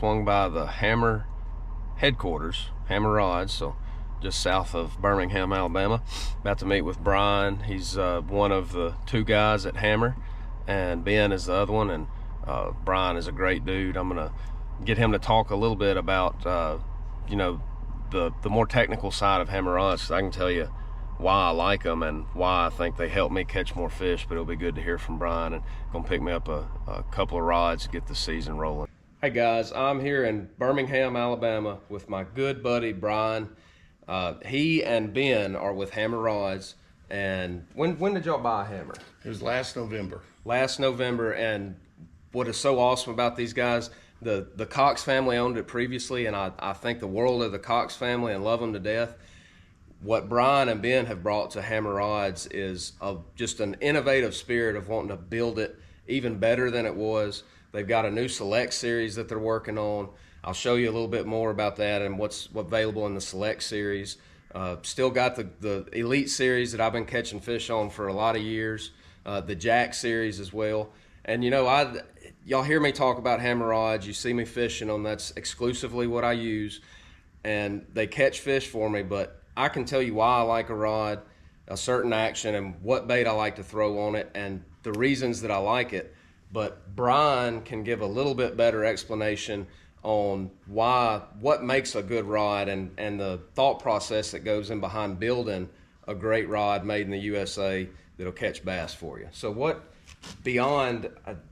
swung by the Hammer headquarters, Hammer Rods, so just south of Birmingham, Alabama. About to meet with Brian. He's one of the two guys at Hammer, and Ben is the other one, and Brian is a great dude. I'm gonna get him to talk a little bit about the more technical side of Hammer Rods, because I can tell you why I like them and why I think they help me catch more fish. But it'll be good to hear from Brian, and gonna pick me up a couple of rods to get the season rolling. Hey guys, I'm here in Birmingham, Alabama with my good buddy Brian. He and Ben are with Hammer Rods. And when did y'all buy a hammer? It was last November. Last November. And what is so awesome about these guys, the Cox family owned it previously, and I think the world of the Cox family and love them to death. What Brian and Ben have brought to Hammer Rods is just an innovative spirit of wanting to build it even better than it was. They've got a new Select series that they're working on. I'll show you a little bit more about that and what's available in the Select series. Still got the Elite series that I've been catching fish on for a lot of years. The Jack series as well. And y'all hear me talk about Hammer Rods. You see me fishing them. That's exclusively what I use. And they catch fish for me, but I can tell you why I like a rod, a certain action, and what bait I like to throw on it, and the reasons that I like it. But Brian can give a little bit better explanation on what makes a good rod and the thought process that goes in behind building a great rod made in the USA that'll catch bass for you. So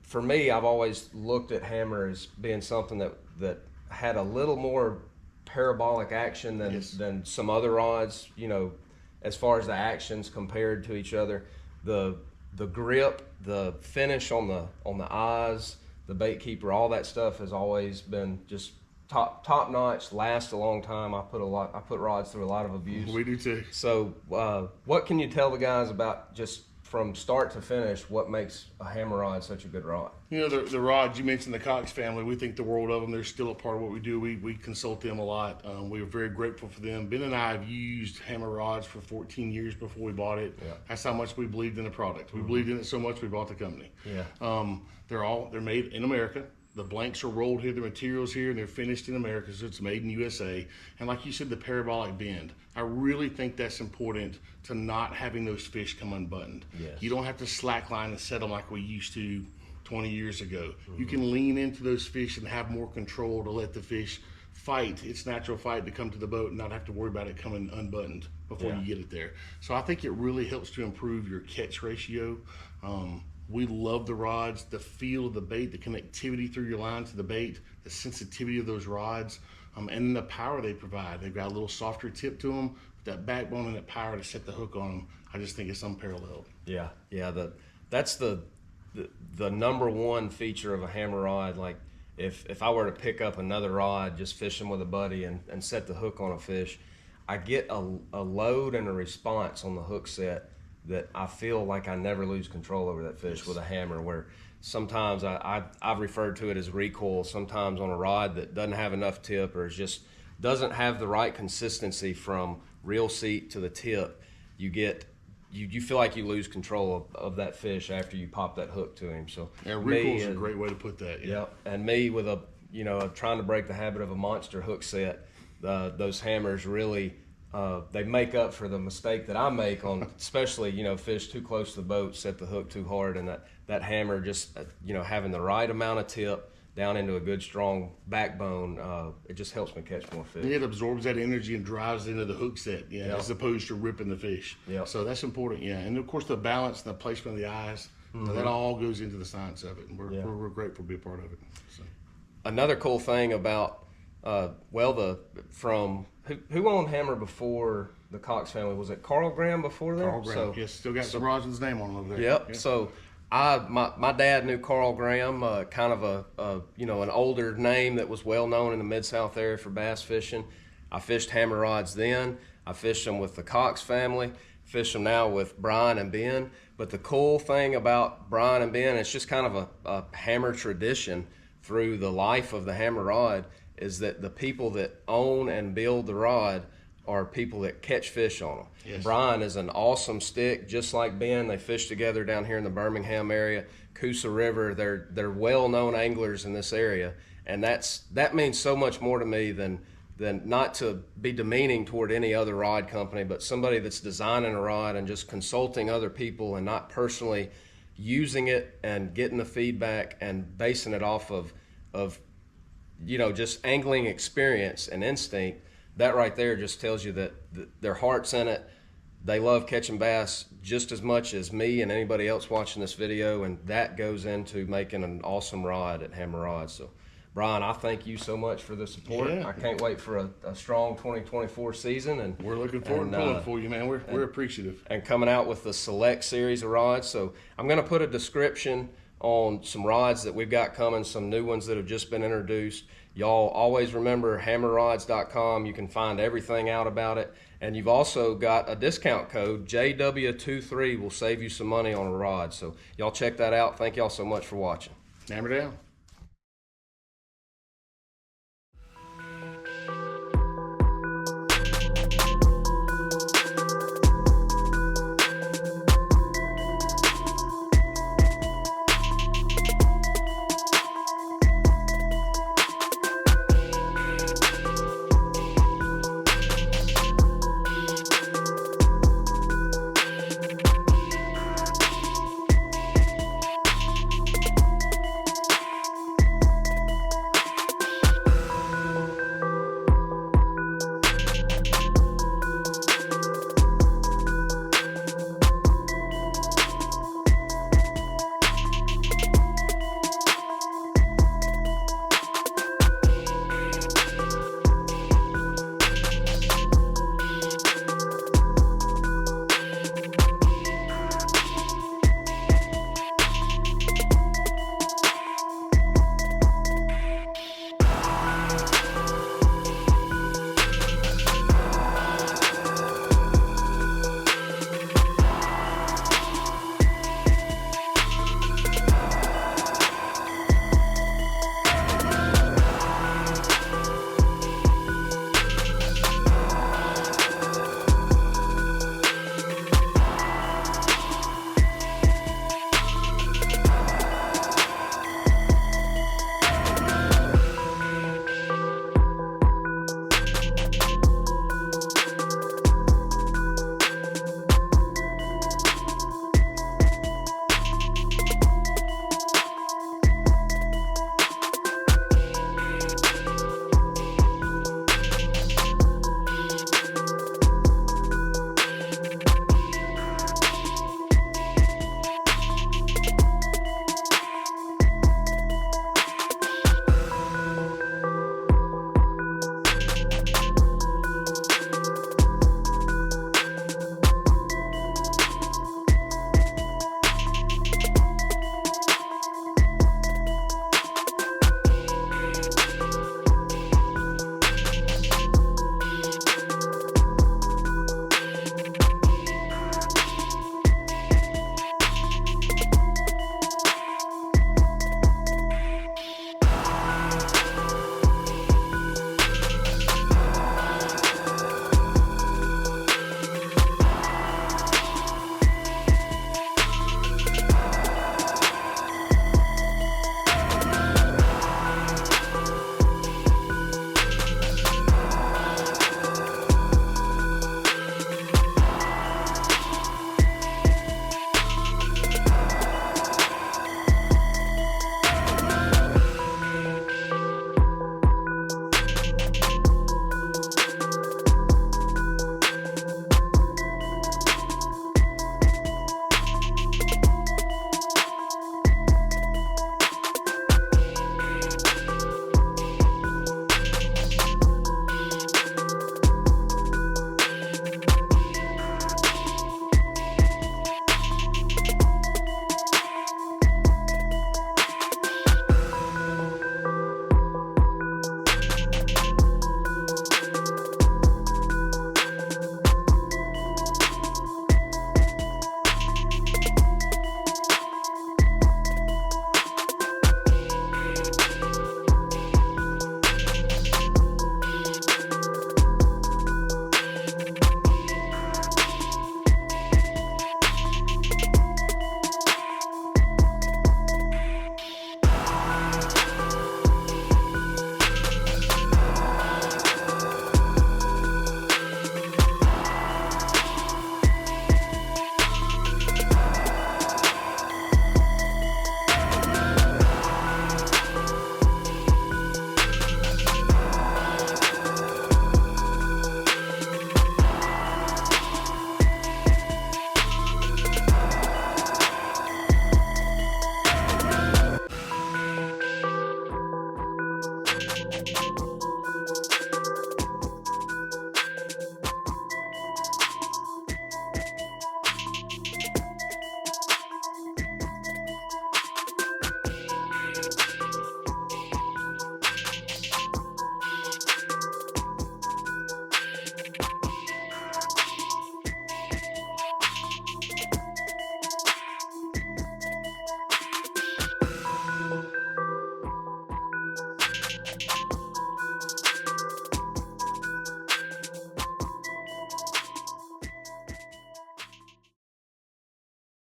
for me, I've always looked at Hammer as being something that had a little more parabolic action than some other rods, as far as the actions compared to each other. The grip, the finish on the eyes, the bait keeper, all that stuff has always been just top notch, last a long time. I put rods through a lot of abuse. We do too. So what can you tell the guys about, just from start to finish, what makes a Hammer Rod such a good rod? The rods, you mentioned the Cox family. We think the world of them. They're still a part of what we do. We consult them a lot. We're very grateful for them. Ben and I have used Hammer Rods for 14 years before we bought it. Yeah. That's how much we believed in the product. We believed in it so much we bought the company. Yeah. They're made in America. The blanks are rolled here, the material's here, and they're finished in America, so it's made in USA. And like you said, the parabolic bend. I really think that's important to not having those fish come unbuttoned. Yes. You don't have to slackline and set them like we used to 20 years ago. Mm-hmm. You can lean into those fish and have more control to let the fish fight its natural fight to come to the boat and not have to worry about it coming unbuttoned before you get it there. So I think it really helps to improve your catch ratio. We love the rods, the feel of the bait, the connectivity through your line to the bait, the sensitivity of those rods, and the power they provide. They've got a little softer tip to them, with that backbone and that power to set the hook on them. I just think it's unparalleled. Yeah. That's the number one feature of a Hammer Rod. Like if I were to pick up another rod, just fishing with a buddy and set the hook on a fish, I get a load and a response on the hook set that I feel like I never lose control over that fish with a hammer, where sometimes I've referred to it as recoil sometimes on a rod that doesn't have enough tip or just doesn't have the right consistency from reel seat to the tip. You feel like you lose control of that fish after you pop that hook to him. So recoil is a great way to put that. Yeah. And me with trying to break the habit of a monster hook set, those hammers really they make up for the mistake that I make on, especially, fish too close to the boat, set the hook too hard, and that hammer just, having the right amount of tip down into a good strong backbone, it just helps me catch more fish. It absorbs that energy and drives into the hook set, as opposed to ripping the fish. Yeah. So that's important, and of course the balance and the placement of the eyes, that all goes into the science of it, and we're grateful to be a part of it. So. Another cool thing about who owned Hammer before the Cox family? Was it Carl Graham before that? Carl Graham, yes. Still got some rods with his name on them over there. Yep. Yeah. So my dad knew Carl Graham, kind of an older name that was well known in the Mid-South area for bass fishing. I fished Hammer Rods then. I fished them with the Cox family. Fish them now with Brian and Ben. But the cool thing about Brian and Ben, it's just kind of a Hammer tradition through the life of the Hammer Rod, is that the people that own and build the rod are people that catch fish on them. Yes. Brian is an awesome stick, just like Ben. They fish together down here in the Birmingham area, Coosa River. They're well-known anglers in this area, And that means so much more to me than not to be demeaning toward any other rod company, but somebody that's designing a rod and just consulting other people and not personally using it and getting the feedback and basing it off of just angling experience and instinct. That right there just tells you that their heart's in it. They love catching bass just as much as me and anybody else watching this video, and that goes into making an awesome rod at Hammer Rods. So, Brian, I thank you so much for the support. Yeah. I can't wait for a strong 2024 season. And we're looking forward to pulling for you, man. We're appreciative. And coming out with the select series of rods. So I'm going to put a description on some rods that we've got coming, some new ones that have just been introduced. Y'all always remember hammerrods.com. You can find everything out about it. And you've also got a discount code, JW23 will save you some money on a rod. So y'all check that out. Thank y'all so much for watching. Hammer down.